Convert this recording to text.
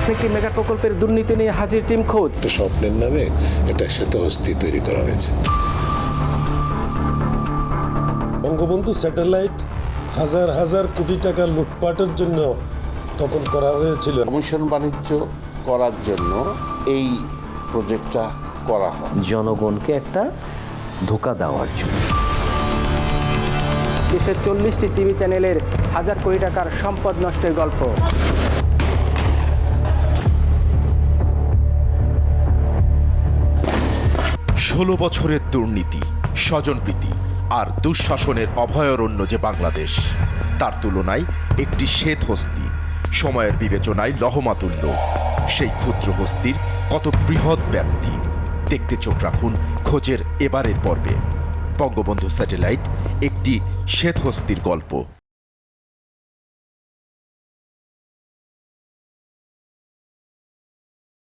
থেকে মেগা প্রকল্পের দুর্নীতি নিয়ে হাজির টিম খোঁজ। স্বপ্নের নামে এটা শ্বেতহস্তি তৈরি করা হয়েছে। বঙ্গবন্ধু স্যাটেলাইট হাজার হাজার কোটি টাকা লুটপাটের জন্য তখন করা হয়েছিল। কমিশন বাণিজ্য করার জন্য এই প্রজেক্টটা করা হয় জনগণকে একটা ধোঁকা দেওয়ার জন্য। দেশের 40টি টিভি চ্যানেলের হাজার কোটি টাকার সম্পদ নষ্টের গল্প। ষোলো বছরের দুর্নীতি, স্বজনপ্রীতি আর দুঃশাসনের অভয়ারণ্য যে বাংলাদেশ, তার তুলনায় একটি শ্বেত হস্তি, সময়ের বিবেচনায় লহমাতুল্য। সেই ক্ষুদ্র হস্তির কত বৃহৎ ব্যাপ্তি, দেখতে চোখ রাখুন খোঁজের এবারের পর্বে। বঙ্গবন্ধু স্যাটেলাইট, একটি শ্বেত হস্তির গল্প।